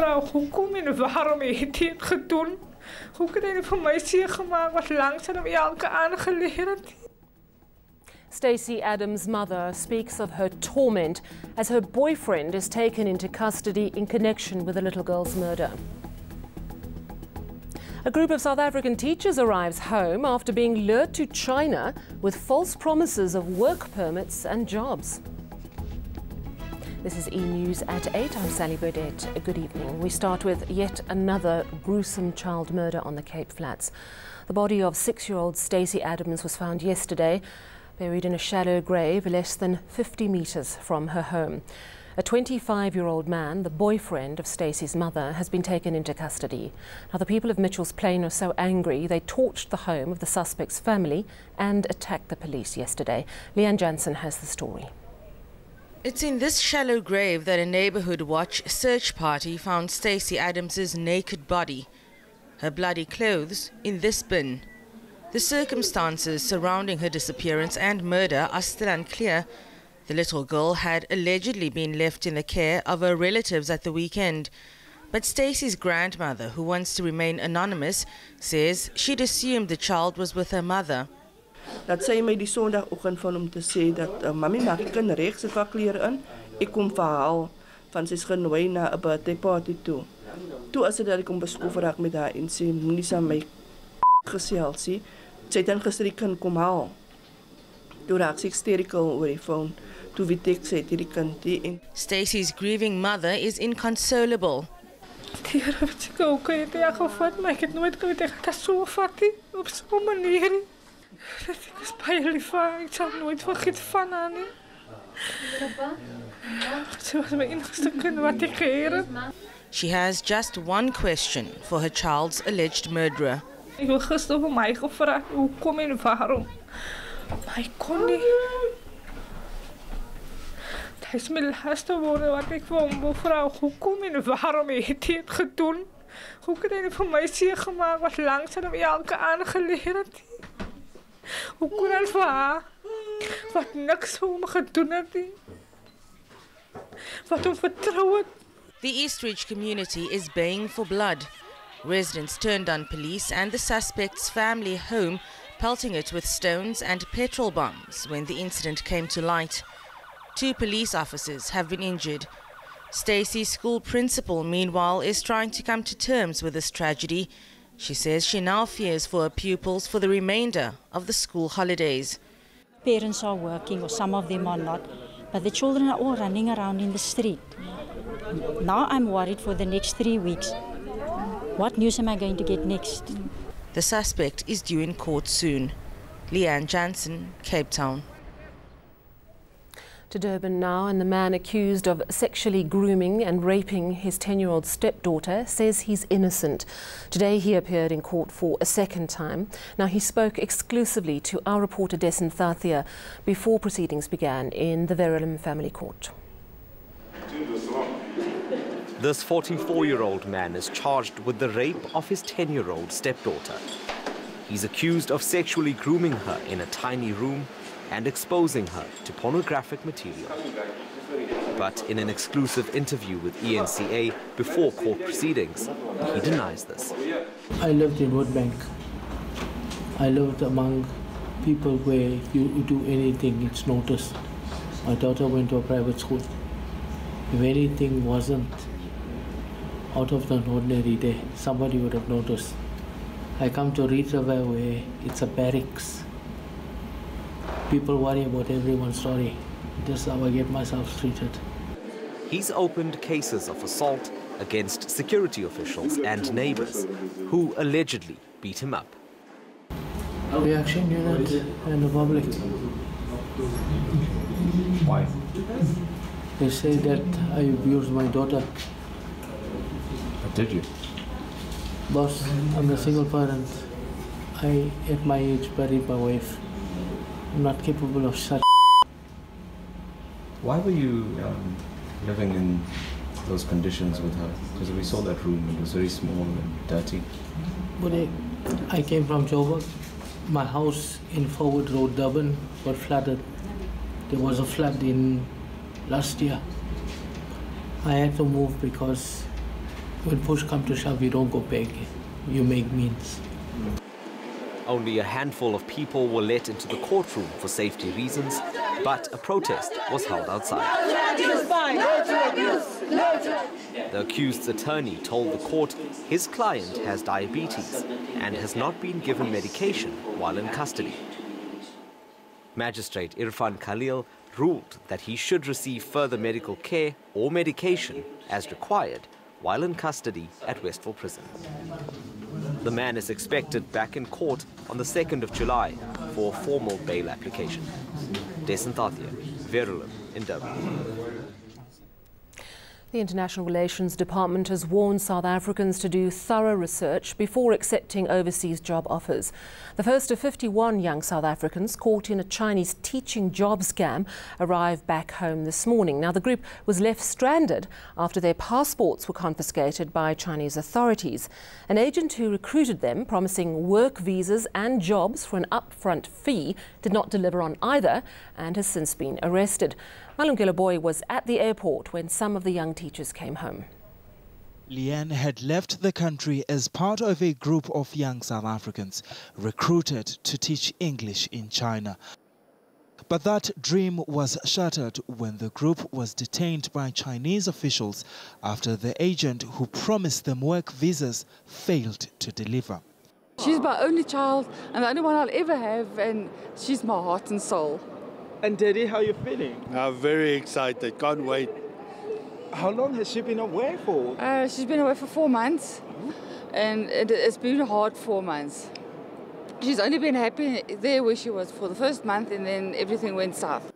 mevrouw, hoekom en waarom heeft hij het gedaan? Hoe kan hij voor mij zeer gemaakt wat langzaam elke aangeleerd? Stacy Adams' mother speaks of her torment as her boyfriend is taken into custody in connection with the little girl's murder. A group of South African teachers arrives home after being lured to China with false promises of work permits and jobs. This is eNews at 8. I'm Sally Burdett. Good evening. We start with yet another gruesome child murder on the Cape Flats. The body of 6-year-old Stacy Adams was found yesterday, buried in a shallow grave less than 50 meters from her home. A 25-year-old man, the boyfriend of Stacy's mother, has been taken into custody. Now, the people of Mitchell's Plain are so angry they torched the home of the suspect's family and attacked the police yesterday. Leanne Jansen has the story. It's in this shallow grave that a neighborhood watch search party found Stacy Adams's naked body, her bloody clothes in this bin. The circumstances surrounding her disappearance and murder are still unclear. The little girl had allegedly been left in the care of her relatives at the weekend. But Stacy's grandmother, who wants to remain anonymous, says she'd assumed the child was with her mother. Dat sy my die Sondagoggend van hom te sê dat mami maak die kind reg, sy vat klere in. Ek kom verhaal van sy's genooi na 'n birthday party toe. Toe as dit dat ek kom beskof raak met haar en sê moenie saam my gesels nie. Sy het dan gister die kind kom haal. Toe raak sy hysterical oor die phone. Toe weet ek sy het hierdie kind en Stacy's grieving mother is inconsolable. Die Here het ek ook het ja gevat, maar ek het nooit geweet ek het so vat nie op so 'n manier. Ek is baie lief vir haar, ek sal nooit vergeet van haar nie. Sy was my enigste kind wat ek geëer het. She has just one question for her child's alleged murderer. Ek wil gister vir my gevra, hoekom en waarom? Maar ek kon nie. Dit is my laaste woorde wat ek vir hom wil vra, hoekom en waarom heeft hij het gedaan? Hoe kan hij vir my seer gemaakt wat langzaam elke aangeleerd het? Hoe kon hy vir haar, wat niks vir hom gedoen het nie? Wat hom vertrou het? The Eastridge community is baying for blood. Residents turned on police and the suspect's family home, pelting it with stones and petrol bombs when the incident came to light. 2 police officers have been injured. Stacy's school principal, meanwhile, is trying to come to terms with this tragedy. She says she now fears for her pupils for the remainder of the school holidays. Parents are working, or some of them are not, but the children are all running around in the street. Now I'm worried for the next 3 weeks. What news am I going to get next? The suspect is due in court soon. Leanne Jansen, Cape Town. To Durban now, and the man accused of sexually grooming and raping his 10-year-old stepdaughter says he's innocent. Today he appeared in court for a second time. Now he spoke exclusively to our reporter Dessen Thathia before proceedings began in the Verulam Family Court. This 44-year-old man is charged with the rape of his 10-year-old stepdaughter. He's accused of sexually grooming her in a tiny room and exposing her to pornographic material. But in an exclusive interview with ENCA before court proceedings, he denies this. I lived in Woodbank. I lived among people where you do anything, it's noticed. My daughter went to a private school. If anything wasn't out of the ordinary day, somebody would have noticed. I come to Reed River where it's a barracks. People worry about everyone's story. That's how I get myself treated. He's opened cases of assault against security officials and neighbors who allegedly beat him up. Reaction unit and the public. Why? They say that I abused my daughter. What did you? Boss, I'm a single parent. I, at my age, buried my wife. I'm not capable of such. Why were you living in those conditions with her? Because we saw that room, it was very small and dirty. But I came from Joburg. My house in Forward Road, Durban, got flooded. There was a flood in last year. I had to move because When push comes to shove, you don't go back. You make means. Only a handful of people were let into the courtroom for safety reasons, but a protest was held outside. The accused's attorney told the court his client has diabetes and has not been given medication while in custody. Magistrate Irfan Khalil ruled that he should receive further medical care or medication as required while in custody at Westville Prison. The man is expected back in court on the 2nd of July for a formal bail application. Desan Tathia, Verulam in Durban. The International Relations Department has warned South Africans to do thorough research before accepting overseas job offers. The first of 51 young South Africans caught in a Chinese teaching job scam arrived back home this morning. Now, the group was left stranded after their passports were confiscated by Chinese authorities. An agent who recruited them, promising work visas and jobs for an upfront fee, did not deliver on either and has since been arrested. Malungelo Boy was at the airport when some of the young teachers came home. Leanne had left the country as part of a group of young South Africans recruited to teach English in China. But that dream was shattered when the group was detained by Chinese officials after the agent who promised them work visas failed to deliver. She's my only child and the only one I'll ever have, and she's my heart and soul. And Daddy, how are you feeling? I'm very excited, can't wait. How long has she been away for? She's been away for 4 months, and it's been a hard 4 months. She's only been happy there where she was for the first month, and then everything went south.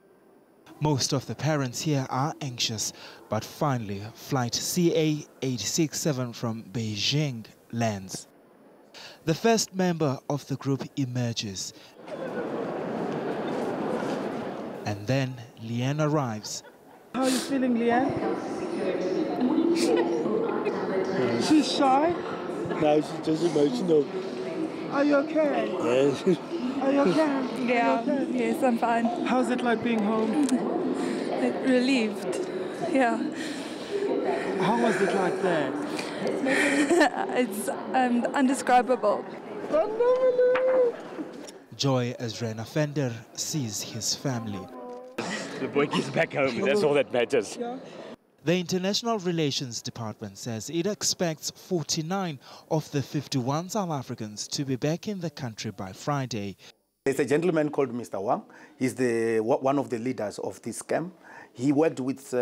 Most of the parents here are anxious, but finally flight CA867 from Beijing lands. The first member of the group emerges. And then Leanne arrives. How are you feeling, Leanne? She's shy? No, she's just emotional. Are you okay? Yes. Are you okay? Yeah, okay? Yes, I'm fine. How's it like being home? Relieved, yeah. How was it like there? It's undescribable. Joy as Rena Fender sees his family. The boy is back home, that's all that matters. The International Relations Department says it expects 49 of the 51 South Africans to be back in the country by Friday. There's a gentleman called Mr. Wang. He's one of the leaders of this scam. He worked with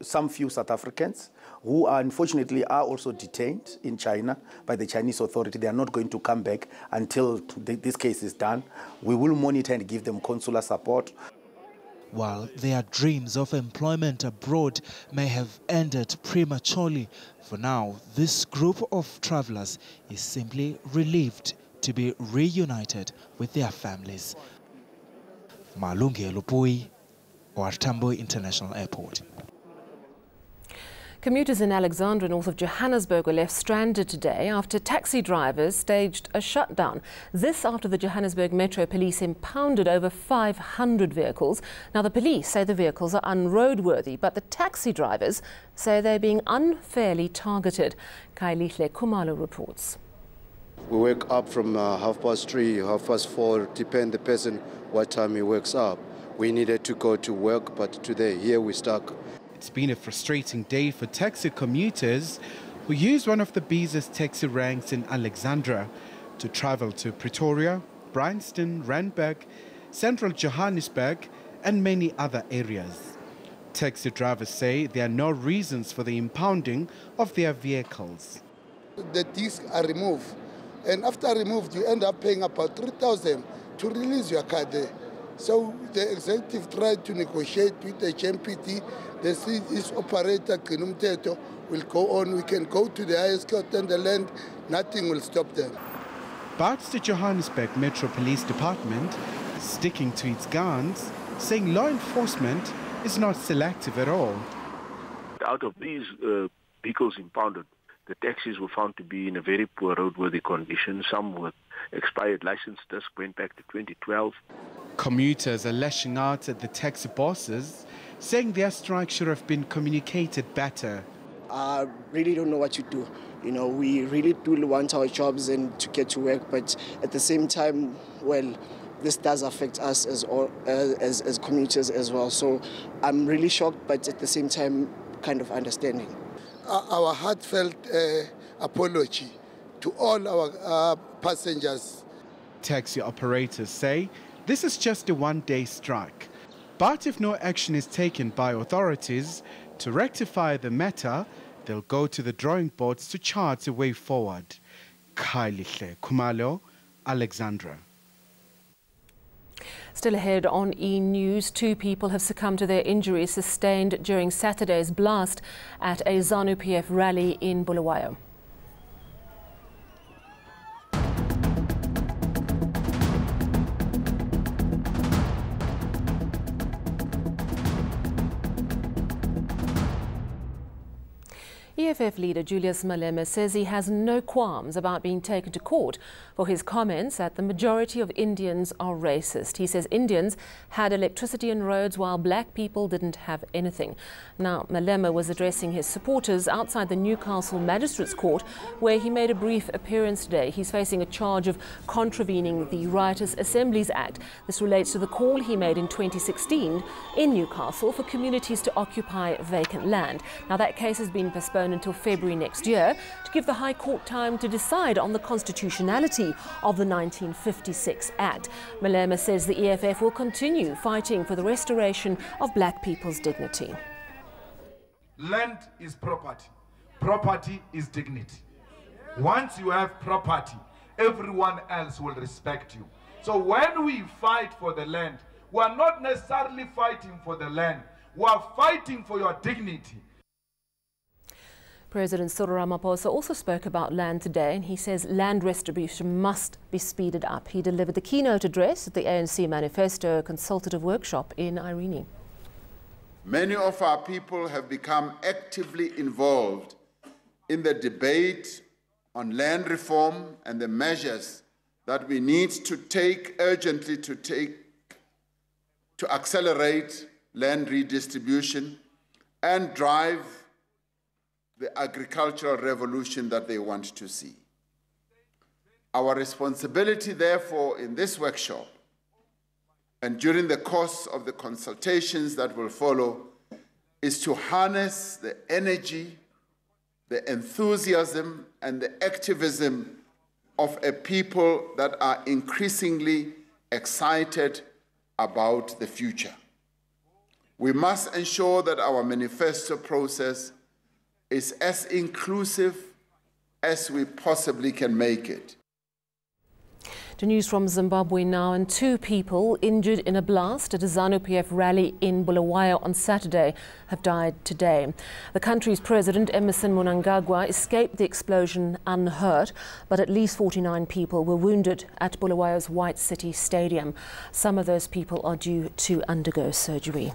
some few South Africans who unfortunately are also detained in China by the Chinese authority. They are not going to come back until this case is done. We will monitor and give them consular support. While their dreams of employment abroad may have ended prematurely, for now, this group of travelers is simply relieved to be reunited with their families. Malungelo Boy, Tambo International Airport. Commuters in Alexandra, north of Johannesburg, were left stranded today after taxi drivers staged a shutdown. This after the Johannesburg Metro Police impounded over 500 vehicles. Now, the police say the vehicles are unroadworthy, but the taxi drivers say they're being unfairly targeted. Kailihle Kumalo reports. We wake up from 3:30, 4:30, depend the person what time he wakes up. We needed to go to work, but today here we're stuck. It's been a frustrating day for taxi commuters who use one of the busiest taxi ranks in Alexandra to travel to Pretoria, Bryanston, Randburg, Central Johannesburg and many other areas. Taxi drivers say there are no reasons for the impounding of their vehicles. The discs are removed, and after removed you end up paying about 3,000 to release your car there. So the executive tried to negotiate with the HMPT. They see this operator, Kinumteto, will go on. We can go to the highest court and the land. Nothing will stop them. But the Johannesburg Metro Police Department is sticking to its guns, saying law enforcement is not selective at all. Out of these vehicles impounded, the taxis were found to be in a very poor roadworthy condition. Some with expired license disc went back to 2012. Commuters are lashing out at the taxi bosses, saying their strike should have been communicated better. really don't know what to do. You know, we really do want our jobs and to get to work, but at the same time, well, this does affect us as commuters as well. So I'm really shocked, but at the same time, kind of understanding. Our heartfelt apology to all our passengers. Taxi operators say this is just a one-day strike. But if no action is taken by authorities to rectify the matter, they'll go to the drawing boards to chart a way forward. Kailihle Kumalo, Alexandra. Still ahead on eNews, 2 people have succumbed to their injuries sustained during Saturday's blast at a ZANU-PF rally in Bulawayo. EFF leader Julius Malema says he has no qualms about being taken to court for his comments that the majority of Indians are racist. He says Indians had electricity and roads while black people didn't have anything. Now, Malema was addressing his supporters outside the Newcastle Magistrates Court, where he made a brief appearance today. He's facing a charge of contravening the Riotous Assemblies Act. This relates to the call he made in 2016 in Newcastle for communities to occupy vacant land. Now, that case has been postponed until February next year to give the High Court time to decide on the constitutionality of the 1956 Act. Malema says the EFF will continue fighting for the restoration of black people's dignity. Land is property. Property is dignity. Once you have property, everyone else will respect you. So when we fight for the land, we are not necessarily fighting for the land. We are fighting for your dignity. President Cyril Ramaphosa also spoke about land today, and he says land restoration must be speeded up. He delivered the keynote address at the ANC Manifesto Consultative Workshop in Irene. Many of our people have become actively involved in the debate on land reform and the measures that we need to take urgently to accelerate land redistribution and drive the agricultural revolution that they want to see. Our responsibility, therefore, in this workshop and during the course of the consultations that will follow is to harness the energy, the enthusiasm, and the activism of a people that are increasingly excited about the future. We must ensure that our manifesto process is as inclusive as we possibly can make it. To news from Zimbabwe now, and 2 people injured in a blast at a ZANU-PF rally in Bulawayo on Saturday have died today. The country's president, Emmerson Mnangagwa, escaped the explosion unhurt, but at least 49 people were wounded at Bulawayo's White City Stadium. Some of those people are due to undergo surgery.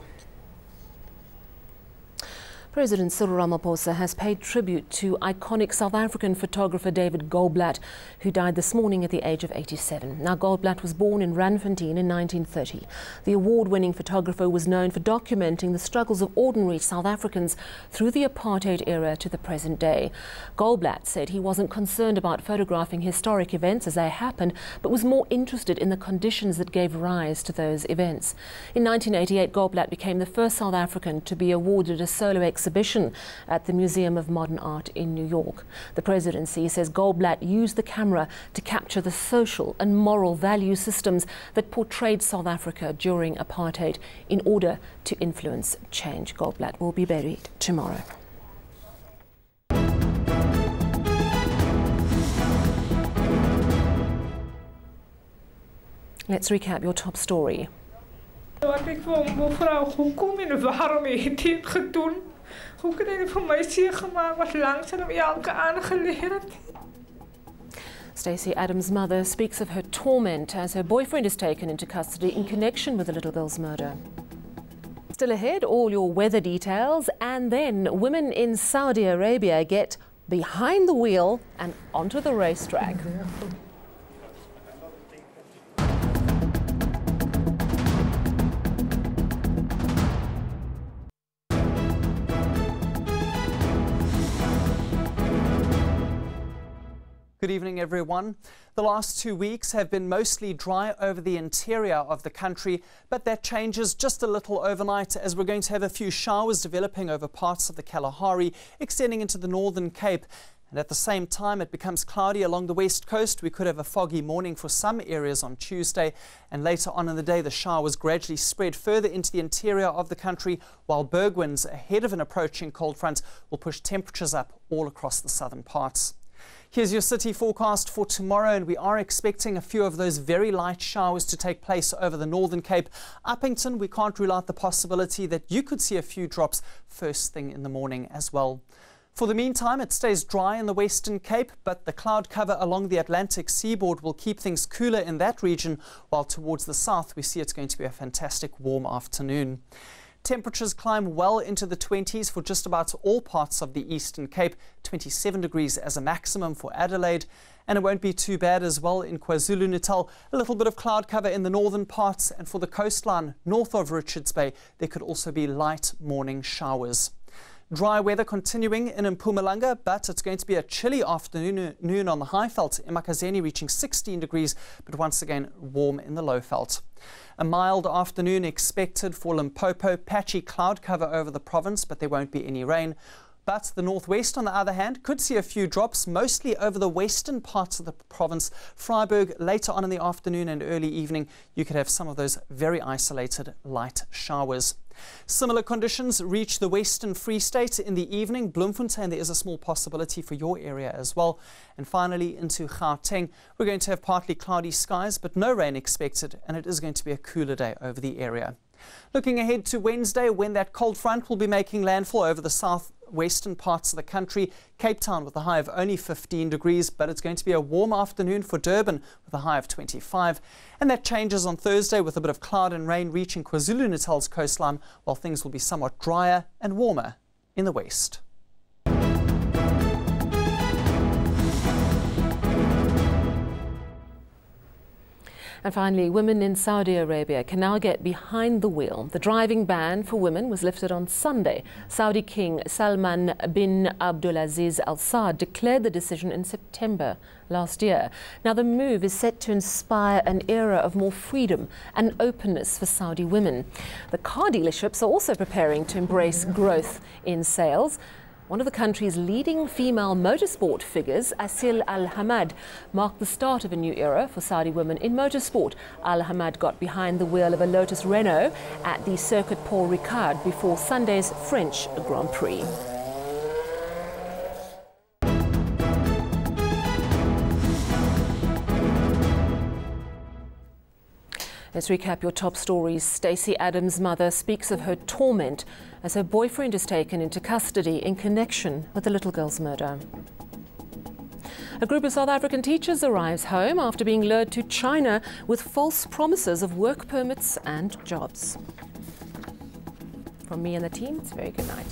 President Cyril Ramaphosa has paid tribute to iconic South African photographer David Goldblatt, who died this morning at the age of 87. Now, Goldblatt was born in Randfontein in 1930. The award-winning photographer was known for documenting the struggles of ordinary South Africans through the apartheid era to the present day. Goldblatt said he wasn't concerned about photographing historic events as they happened, but was more interested in the conditions that gave rise to those events. In 1988, Goldblatt became the first South African to be awarded a solo exhibition at the Museum of Modern Art in New York. The presidency says Goldblatt used the camera to capture the social and moral value systems that portrayed South Africa during apartheid in order to influence change. Goldblatt will be buried tomorrow. Let's recap your top story. Wat ek vir mevrouw, hoekom en waarom het jy dit gedoen? Hoe kan jy vir my seer gemaak wat langs aan elke aangeleer het? Stacy Adams' mother speaks of her torment as her boyfriend is taken into custody in connection with the little girl's murder. Still ahead, all your weather details, and then women in Saudi Arabia get behind the wheel and onto the racetrack. Good evening, everyone. The last 2 weeks have been mostly dry over the interior of the country, but that changes just a little overnight as we're going to have a few showers developing over parts of the Kalahari, extending into the Northern Cape. And at the same time, it becomes cloudy along the west coast. We could have a foggy morning for some areas on Tuesday, and later on in the day, the showers gradually spread further into the interior of the country, while berg winds ahead of an approaching cold front will push temperatures up all across the southern parts. Here's your city forecast for tomorrow, and we are expecting a few of those very light showers to take place over the Northern Cape. Uppington, we can't rule out the possibility that you could see a few drops first thing in the morning as well. For the meantime, it stays dry in the Western Cape, but the cloud cover along the Atlantic seaboard will keep things cooler in that region, while towards the south we see it's going to be a fantastic warm afternoon. Temperatures climb well into the 20s for just about all parts of the Eastern Cape, 27 degrees as a maximum for Adelaide, and it won't be too bad as well in KwaZulu-Natal. A little bit of cloud cover in the northern parts, and for the coastline north of Richards Bay, there could also be light morning showers. Dry weather continuing in Mpumalanga, but it's going to be a chilly afternoon on the Highveld, eMakhazeni reaching 16 degrees, but once again warm in the Lowveld. A mild afternoon expected for Limpopo, patchy cloud cover over the province, but there won't be any rain. But the northwest, on the other hand, could see a few drops, mostly over the western parts of the province. Freiburg, later on in the afternoon and early evening, you could have some of those very isolated light showers. Similar conditions reach the Western Free State in the evening. Bloemfontein, there is a small possibility for your area as well. And finally into Gauteng, we're going to have partly cloudy skies, but no rain expected, and it is going to be a cooler day over the area. Looking ahead to Wednesday, when that cold front will be making landfall over the southwestern parts of the country. Cape Town with a high of only 15 degrees, but it's going to be a warm afternoon for Durban with a high of 25. And that changes on Thursday with a bit of cloud and rain reaching KwaZulu-Natal's coastline, while things will be somewhat drier and warmer in the west. And finally, women in Saudi Arabia can now get behind the wheel. The driving ban for women was lifted on Sunday. Saudi King Salman bin Abdulaziz Al Saud declared the decision in September last year. Now, the move is set to inspire an era of more freedom and openness for Saudi women. The car dealerships are also preparing to embrace growth in sales. One of the country's leading female motorsport figures, Asil Al-Hamad, marked the start of a new era for Saudi women in motorsport. Al-Hamad got behind the wheel of a Lotus Renault at the Circuit Paul Ricard before Sunday's French Grand Prix. Let's recap your top stories. Stacy Adams' mother speaks of her torment as her boyfriend is taken into custody in connection with the little girl's murder. A group of South African teachers arrives home after being lured to China with false promises of work permits and jobs. From me and the team, it's a very good night.